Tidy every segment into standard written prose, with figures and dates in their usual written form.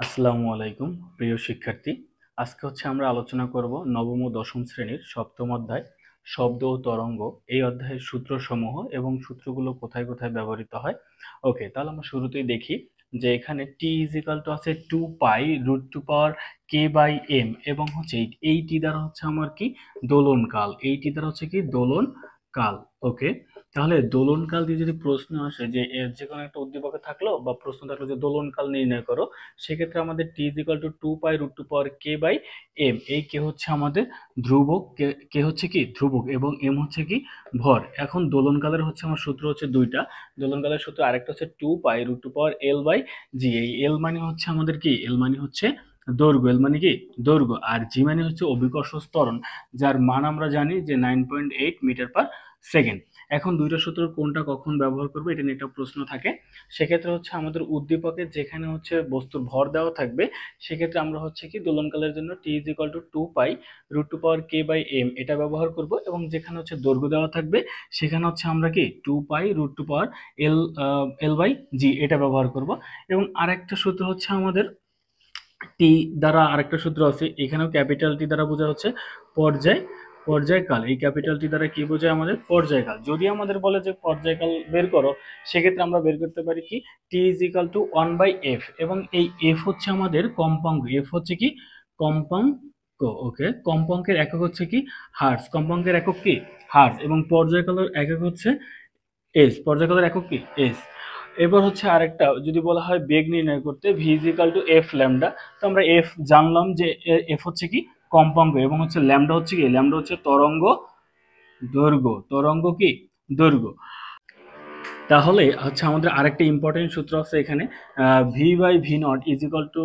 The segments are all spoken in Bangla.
আসসালামু আলাইকুম প্রিয় শিক্ষার্থী। আজকে আমরা আলোচনা করব নবম ও দশম শ্রেণীর সপ্তম অধ্যায় শব্দ ও তরঙ্গ। এই অধ্যায়ের সূত্রসমূহ এবং সূত্রগুলো কোথায় কোথায় ব্যবহৃত হয়। ওকে, তাহলে আমরা শুরুতেই দেখি যে এখানে টি ইজ ইকাল টু আছে 2 পাই √2 পাওয়ার k/m এবং এই টি দ্বারা আমার কি দোলনকাল, এই টি দ্বারা কি দোলনকাল। ওকে, তাহলে দোলনকাল দিয়ে যদি প্রশ্ন আসে যে এর যে কোনো একটা উদ্দীপকে থাকলো বা প্রশ্ন থাকলো যে দোলনকাল নির্ণয় করো, সেক্ষেত্রে আমাদের T is equal to 2 pi √2 power k/m। এই কে আমাদের ধ্রুবক, কে কি ধ্রুবক এবং এম কি ভর। এখন দোলনকালের আমার সূত্র দুইটা। দোলনকালের সূত্র আরেকটা 2 পাই √2 পাওয়ার l/g। এই এল মানে আমাদের কি, এল মানে দৈর্ঘ্য, এল মানে কি দৈর্ঘ্য, আর জি মানে অভিকর্ষ ত্বরণ, যার মান আমরা জানি যে 9.8 মিটার পার সেকেন্ড। এখন দুইটা সূত্র কোনটা কখন ব্যবহার করবো এটা নিয়ে একটা প্রশ্ন থাকে। সেক্ষেত্রে আমাদের উদ্দীপকের যেখানে বস্তুর ভর দেওয়া থাকবে, সেক্ষেত্রে আমরা কি দোলনকালের জন্য T is equal to 2 pi √2 power k/m এটা ব্যবহার করব, এবং যেখানে দৈর্ঘ্য দেওয়া থাকবে সেখানে আমরা কি 2 পাই √2 পাওয়ার l/g এটা ব্যবহার করব। এবং আরেকটা সূত্র আমাদের টি দ্বারা, আরেকটা সূত্র আছে এখানেও, ক্যাপিটাল টি দ্বারা বোঝা পর্যায়কাল। এই ক্যাপিটাল টি দ্বারা কি বোঝায় আমাদের পর্যায়কাল। যদি আমাদের বলে যে পর্যায়কাল বের করো, সেক্ষেত্রে আমরা বের করতে পারি কি টি ইজ ইকাল টু 1/f, এবং এই এফ আমাদের কম্পাঙ্ক, এফ কি কম্পাঙ্ক। ওকে, কম্পাঙ্কের একক কি হার্টজ, কম্পাঙ্কের একক কি হার্টজ, এবং পর্যায়কালের একক এস, পর্যায়কালের একক কি এস। এবার আরেকটা যদি বলা হয় বেগ নির্ণয় করতে, V is equal two F lambda. তো আমরা এফ জানলাম যে এফ কি কম্পাঙ্ক, এবং ল্যামডা কি ল্যামডা তরঙ্গ দৈর্ঘ্য, তরঙ্গ কি দৈর্ঘ্য। তাহলে আমাদের আরেকটা ইম্পর্টেন্ট সূত্র আছে এখানে, v/v0 is equal to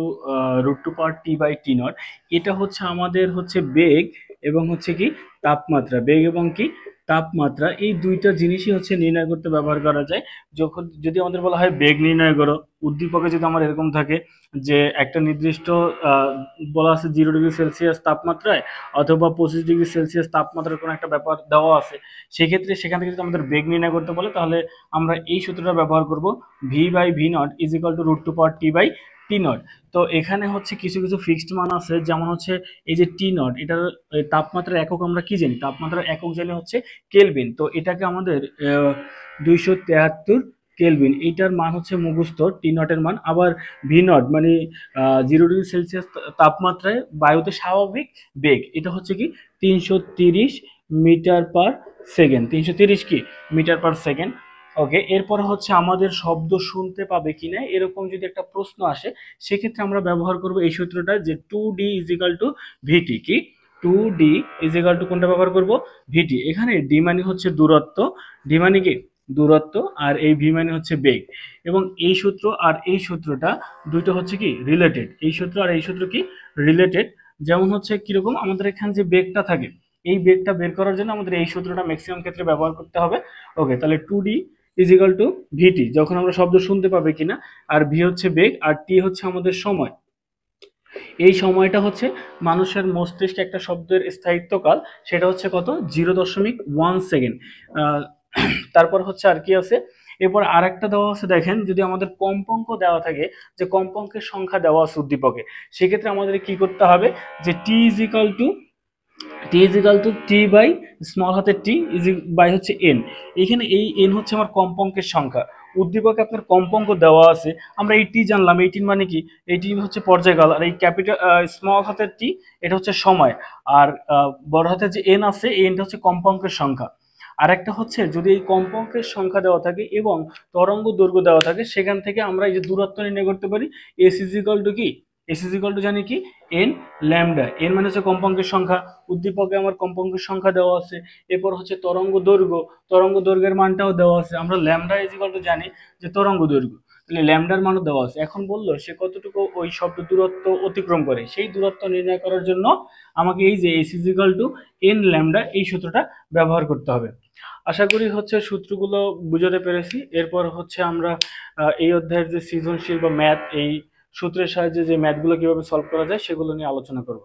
√2 power t/t0। এটা আমাদের বেগ এবং কি তাপমাত্রা, বেগ এবং কি তাপমাত্রা, এই দুইটা জিনিসই নির্ণয় করতে ব্যবহার করা যায়। যখন যদি আমাদের বলা হয় বেগ নির্ণয় করো, উদ্দীপকে যদি আমার এরকম থাকে যে একটা নির্দিষ্ট বলা আছে 0 ডিগ্রি সেলসিয়াস তাপমাত্রায় অথবা 25 ডিগ্রি সেলসিয়াস তাপমাত্রার কোনো একটা ব্যাপার দেওয়া আছে, সেক্ষেত্রে সেখান থেকে যদি আমাদের বেগ নির্ণয় করতে বলে, তাহলে আমরা এই সূত্রটা ব্যবহার করব, v/v0 is equal to √2 power t/t0। তো এখানে কিছু কিছু ফিক্সড মান আছে, যেমন এই যে t0, এটার তাপমাত্রার একক আমরা কি জানি, তাপমাত্রার একক জানি কেলভিন। তো এটাকে আমাদের 273 কেলভিন, এইটার মান মুখস্থ t0 এর মান। আবার v0 মানে 0 ডিগ্রি সেলসিয়াস তাপমাত্রায় বায়ুতে স্বাভাবিক বেগ, এটা কি 330 মিটার পার সেকেন্ড, 330 কি মিটার পার সেকেন্ড। ওকে, এরপর আমাদের শব্দ শুনতে পাবে কিনা এরকম যদি একটা প্রশ্ন আসে, সেক্ষেত্রে আমরা ব্যবহার করব এই সূত্রটা যে 2d ইজ ইকাল টু ভিটি। কি 2d ইজ ইকাল টু কোনটা ব্যবহার করব, ভিটি। এখানে ডি মানে দূরত্ব, ডি মানে কি দূরত্ব, আর এই ভি মানে বেগ। এবং এই সূত্র আর এই সূত্রটা দুইটা কি রিলেটেড, এই সূত্র আর এই সূত্র কি রিলেটেড। যেমন কিরকম, আমাদের এখানে যে বেগটা থাকে, এই বেগটা বের করার জন্য আমাদের এই সূত্রটা ম্যাক্সিমাম ক্ষেত্রে ব্যবহার করতে হবে। ওকে, তাহলে 2d ইজ ইকাল টু ভিটি যখন আমরা শব্দ শুনতে পাবে কিনা, আর ভি বেগ, আর টি আমাদের সময়। এই সময়টা মানুষের মস্তিষ্কে একটা শব্দের স্থায়িত্বকাল, সেটা কত 0.1 সেকেন্ড। তারপর আর কি আছে, এরপর আরেকটা দেওয়া আছে, দেখেন যদি আমাদের কম্পাঙ্ক দেওয়া থাকে, যে কম্পাঙ্কের সংখ্যা দেওয়া আছে উদ্দীপকে, সেক্ষেত্রে আমাদের কি করতে হবে যে T is equal to T by small হাতের টি ইজ বাই এন। এখানে এই এন আমার কম্পাঙ্কের সংখ্যা, উদ্দীপকে আপনার কম্পাঙ্ক দেওয়া আছে, আমরা এই টি জানলাম, এই টি মানে কি, এই টি পর্যায়কাল, আর এই ক্যাপিটাল স্মল হাতের টি এটা সময়, আর বড় হাতের যে এন আছে, এই এনটা কম্পাঙ্কের সংখ্যা। আর একটা যদি এই কম্পাঙ্কের সংখ্যা দেওয়া থাকে এবং তরঙ্গ দৈর্ঘ্য দেওয়া থাকে, সেখান থেকে আমরা এই যে দূরত্ব নির্ণয় করতে পারি। এস ইজ ইকাল টু কি, এস ইজ ইকাল টু জানি কি এন ল্যামডা। এন মানে কম্পাঙ্কের সংখ্যা, উদ্দীপকে আমার কম্পাঙ্কের সংখ্যা দেওয়া আছে। এরপর তরঙ্গ দৈর্ঘ্য, তরঙ্গ দৈর্ঘ্যের মানটাও দেওয়া আছে। আমরা ল্যামডা ইজ ইকাল টু জানি যে তরঙ্গ দৈর্ঘ্য, তাহলে ল্যামডার মানও দেওয়া আছে। এখন বললো সে কতটুকু ওই শব্দ দূরত্ব অতিক্রম করে, সেই দূরত্ব নির্ণয় করার জন্য আমাকে এই যে S is equal two N lambda এই সূত্রটা ব্যবহার করতে হবে। আশা করি সূত্রগুলো বুঝাতে পেরেছি। এরপর আমরা এই অধ্যায়ের যে সৃজনশীল বা ম্যাথ, এই সূত্রের সাহায্যে যে ম্যাথগুলো কিভাবে সলভ করা যায় সেগুলো নিয়ে আলোচনা করব।